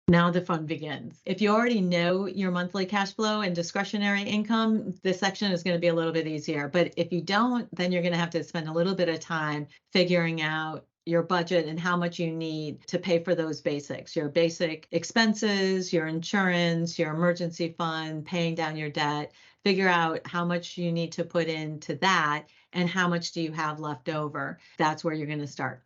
Now the fun begins. If you already know your monthly cash flow and discretionary income, this section is going to be a little bit easier. But if you don't, then you're going to have to spend a little bit of time figuring out your budget and how much you need to pay for those basics, your basic expenses, your insurance, your emergency fund, paying down your debt. Figure out how much you need to put into that and how much do you have left over. That's where you're going to start.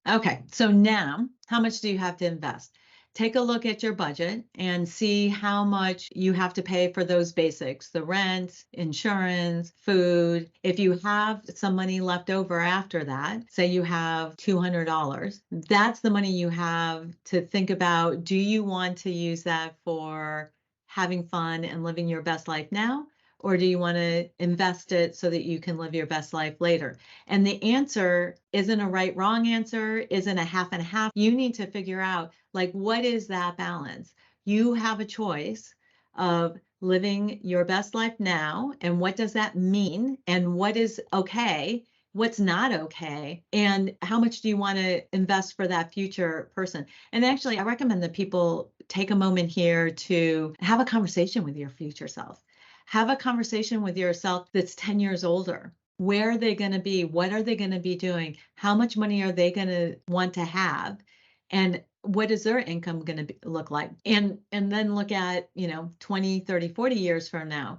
Okay, so now how much do you have to invest? Take a look at your budget and see how much you have to pay for those basics, the rent, insurance, food. If you have some money left over after that, say you have $200, that's the money you have to think about. Do you want to use that for having fun and living your best life now? Or do you want to invest it so that you can live your best life later? And the answer isn't a right wrong answer, isn't a half and half. You need to figure out, like, what is that balance? You have a choice of living your best life now, and what does that mean? And what is okay? What's not okay? And how much do you want to invest for that future person? And actually, I recommend that people take a moment here to have a conversation with your future self. Have a conversation with yourself that's 10 years older. Where are they going to be? What are they going to be doing? How much money are they going to want to have? And what is their income going to look like? And then look at, 20, 30, 40 years from now.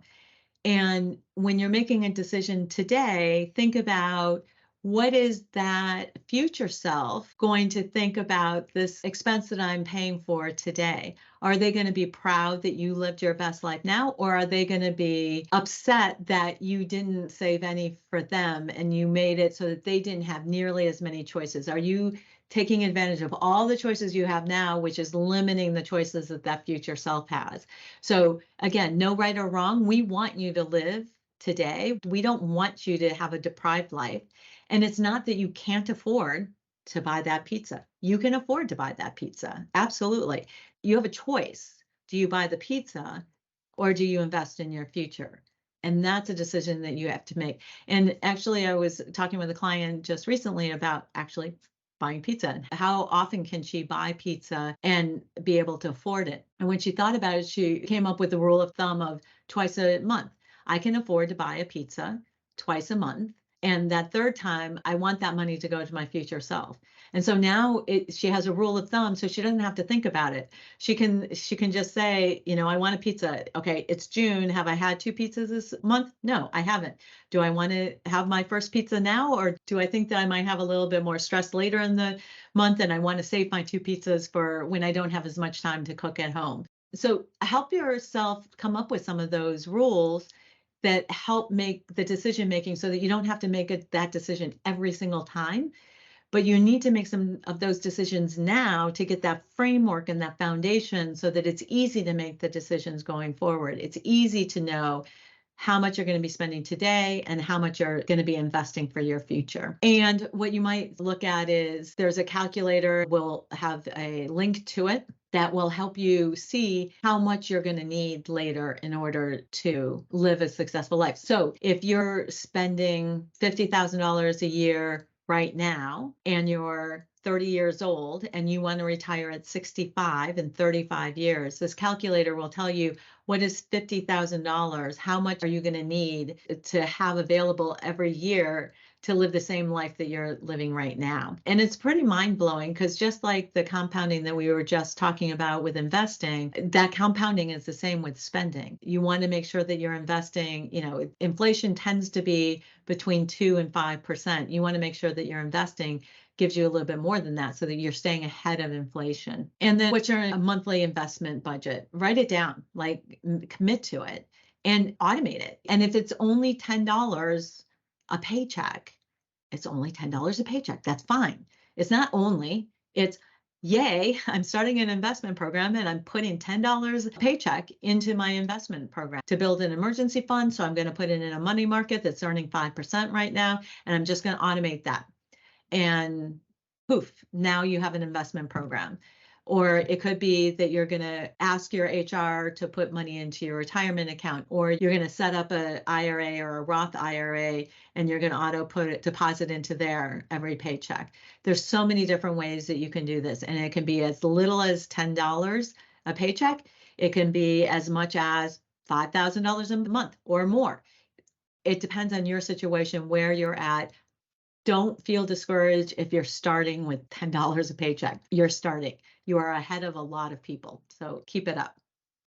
And when you're making a decision today, think about, what is that future self going to think about this expense that I'm paying for today? Are they going to be proud that you lived your best life now? Or are they going to be upset that you didn't save any for them and you made it so that they didn't have nearly as many choices? Are you taking advantage of all the choices you have now, which is limiting the choices that that future self has? So again, no right or wrong. We want you to live today. We don't want you to have a deprived life. And it's not that you can't afford to buy that pizza. You can afford to buy that pizza. Absolutely. You have a choice. Do you buy the pizza or do you invest in your future? And that's a decision that you have to make. And actually, I was talking with a client just recently about actually buying pizza. How often can she buy pizza and be able to afford it? And when she thought about it, she came up with the rule of thumb of twice a month. I can afford to buy a pizza twice a month. And that third time, I want that money to go to my future self. And so now she has a rule of thumb, so she doesn't have to think about it. She can just say, I want a pizza. Okay, it's June. Have I had 2 pizzas this month? No, I haven't. Do I want to have my first pizza now, or do I think that I might have a little bit more stress later in the month and I want to save my 2 pizzas for when I don't have as much time to cook at home? So help yourself come up with some of those rules that help make the decision making so that you don't have to make that decision every single time. But you need to make some of those decisions now to get that framework and that foundation so that it's easy to make the decisions going forward. It's easy to know how much you're going to be spending today and how much you're going to be investing for your future. And what you might look at is there's a calculator, we'll have a link to it that will help you see how much you're going to need later in order to live a successful life. So if you're spending $50,000 a year right now and you're 30 years old and you want to retire at 65 in 35 years, this calculator will tell you, what is $50,000? How much are you going to need to have available every year to live the same life that you're living right now? And it's pretty mind-blowing, because just like the compounding that we were just talking about with investing, that compounding is the same with spending. You want to make sure that you're investing, inflation tends to be between 2 and 5%. You want to make sure that you're investing gives you a little bit more than that so that you're staying ahead of inflation. And then what's your monthly investment budget? Write it down, like commit to it and automate it. And if it's only $10 a paycheck, it's only $10 a paycheck. That's fine. It's not only, it's yay, I'm starting an investment program and I'm putting $10 a paycheck into my investment program to build an emergency fund. So I'm going to put it in a money market that's earning 5% right now. And I'm just going to automate that. And poof, now you have an investment program. Or it could be that you're going to ask your HR to put money into your retirement account, or you're going to set up an IRA or a Roth IRA and you're going to auto put it, deposit into there every paycheck. There's so many different ways that you can do this, and it can be as little as $10 a paycheck. It can be as much as $5,000 a month or more. It depends on your situation, where you're at. Don't feel discouraged if you're starting with $10 a paycheck. You're starting. You are ahead of a lot of people. So keep it up.